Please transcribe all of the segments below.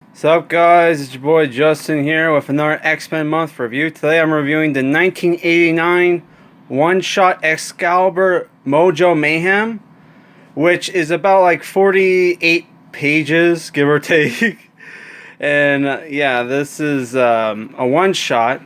What's up, guys? It's your boy Justin here with another X-Men Month review. Today I'm reviewing the 1989 one-shot Excalibur Mojo Mayhem, which is about like 48 pages, give or take. And yeah, this is a one-shot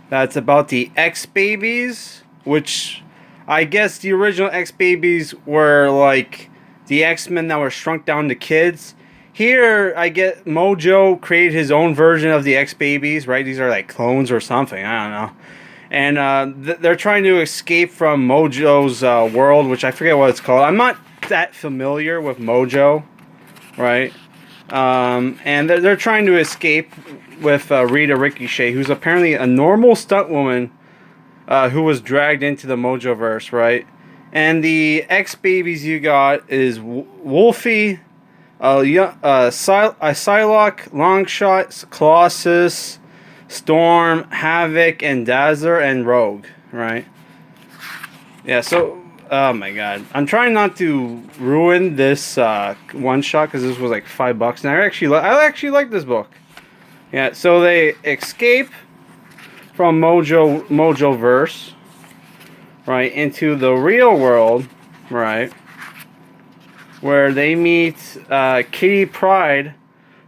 that's about the X-Babies, which I guess the original X-Babies were like the X-Men that were shrunk down to kids. Here, I get Mojo created his own version of the X-Babies, right? These are like clones or something, I don't know. And they're trying to escape from Mojo's world, which I forget what it's called. I'm not that familiar with Mojo, right? And they're trying to escape with Rita Ricochet, who's apparently a normal stunt woman who was dragged into the Mojoverse, right? And the X-Babies you got is Wolfie, Psylocke, Longshot, Colossus, Storm, Havoc, and Dazzler, and Rogue, right? Yeah, so, oh my god. I'm trying not to ruin this one shot because this was like $5, and I actually like this book. Yeah, so they escape from Mojoverse, right, into the real world, right? Where they meet Kitty Pryde,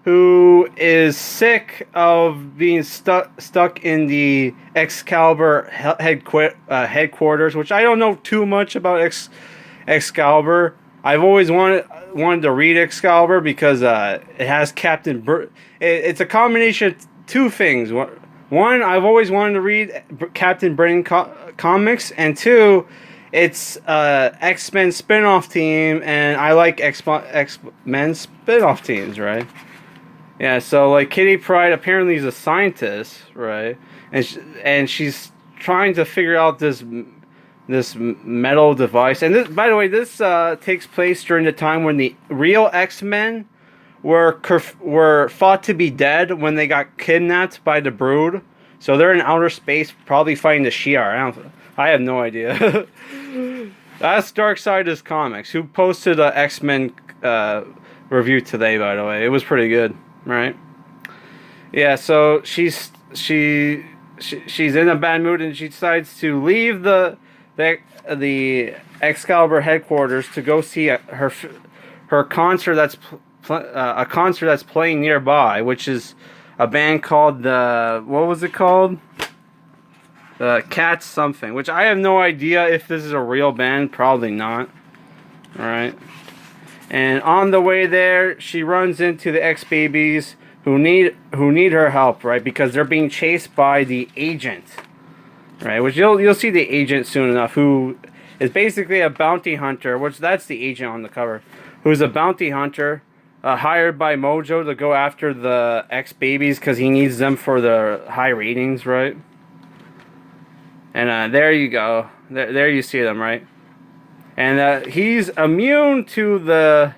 who is sick of being stuck in the Excalibur headquarters, which I don't know too much about Excalibur. I've always wanted to read Excalibur because it has it's a combination of two things. One, I've always wanted to read Captain Britain comics, and two, it's X-Men spin-off team, and I like X-Men spin-off teams, right? Yeah, so like Kitty Pryde apparently is a scientist, right? And she's trying to figure out this metal device. And this, by the way, this takes place during the time when the real X-Men were thought to be dead when they got kidnapped by the Brood. So they're in outer space, probably fighting the Shi'ar. I have no idea. That's Darksiders Comics, who posted an X-Men review today, by the way. It was pretty good, right? Yeah, so she's in a bad mood, and she decides to leave the Excalibur headquarters to go see her concert a concert that's playing nearby, which is a band called what was it called? Cats something, which I have no idea if this is a real band. Probably not. Alright. And on the way there, she runs into the X-Babies who need her help, right? Because they're being chased by the agent. Right? Which you'll see the agent soon enough, who is basically a bounty hunter, which that's the agent on the cover, who's a bounty hunter hired by Mojo to go after the X-Babies because he needs them for the high ratings, right? And there you go. There you see them, right? And he's immune to their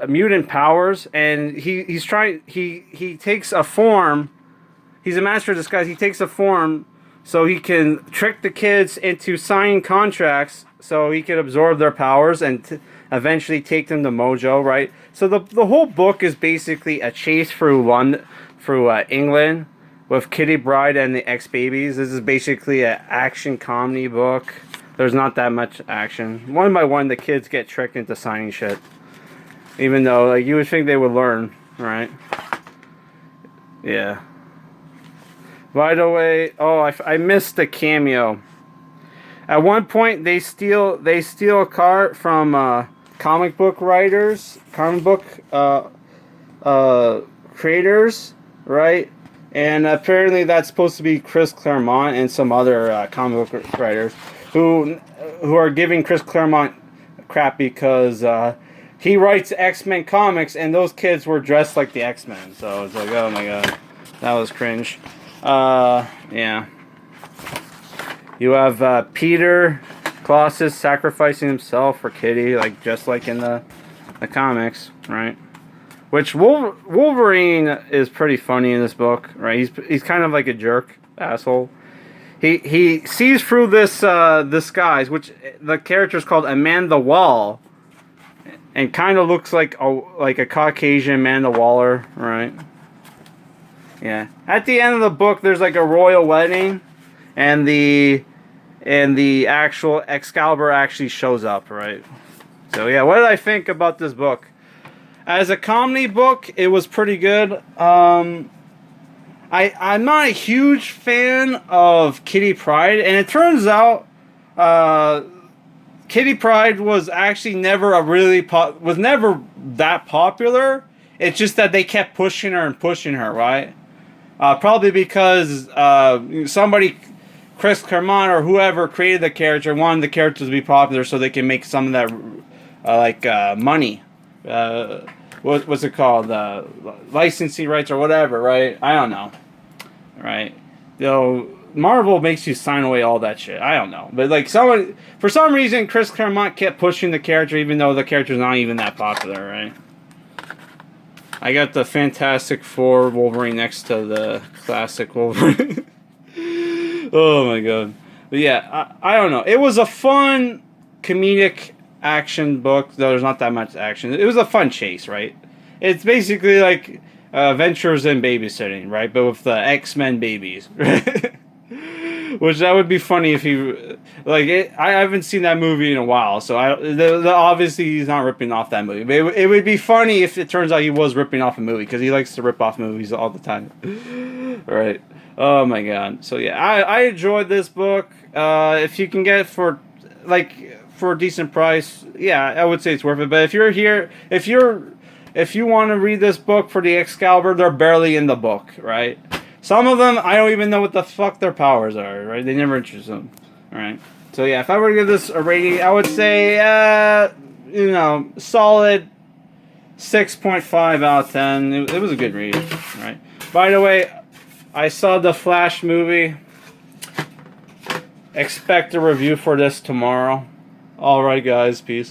mutant powers, and he takes a form. He's a master of disguise. He takes a form so he can trick the kids into signing contracts so he can absorb their powers and eventually take them to Mojo, right? So the whole book is basically a chase through England, with Kitty Pryde and the X-Babies. This is basically an action comedy book. There's not that much action. One by one, the kids get tricked into signing shit. Even though, like, you would think they would learn, right? Yeah. By the way, I missed the cameo. At one point, they steal a car from comic book creators, right? And apparently that's supposed to be Chris Claremont and some other comic book writers who are giving Chris Claremont crap because he writes X-Men comics and those kids were dressed like the X-Men. So it's like, oh my god, that was cringe. Yeah. You have Peter Colossus sacrificing himself for Kitty, like just like in the comics, right? Which Wolverine is pretty funny in this book, right? He's kind of like a jerk asshole. He sees through this disguise, which the character is called Amanda Wall, and kind of looks like a Caucasian Amanda Waller, right? Yeah. At the end of the book, there's like a royal wedding, and the actual Excalibur actually shows up, right? So yeah, what did I think about this book? As a comedy book, it was pretty good. I'm not a huge fan of Kitty Pryde, and it turns out Kitty Pryde was actually never was never that popular. It's just that they kept pushing her and pushing her, right? Probably because somebody, Chris Claremont or whoever created the character, wanted the character to be popular so they can make some of that money. What's it called? Licensing rights or whatever, right? I don't know. Right? Marvel makes you sign away all that shit. I don't know. But like for some reason, Chris Claremont kept pushing the character even though the character's not even that popular, right? I got the Fantastic Four Wolverine next to the classic Wolverine. Oh my god. But yeah, I don't know. It was a fun comedic action book, though there's not that much action. It was a fun chase, right? It's basically like Adventures in Babysitting, right? But with the X-Men babies. Which that would be funny if he I haven't seen that movie in a while, so obviously he's not ripping off that movie. But it would be funny if it turns out he was ripping off a movie, because he likes to rip off movies all the time. Right? Oh my god. So yeah, I enjoyed this book. If you can get it for a decent price, yeah, I would say it's worth it. But if you want to read this book for the Excalibur, they're barely in the book, right? Some of them, I don't even know what the fuck their powers are, right? They never introduce them, right? So yeah, if I were to give this a rating, I would say, solid 6.5 out of 10. It was a good read, right? By the way, I saw the Flash movie. Expect a review for this tomorrow. Alright guys, peace.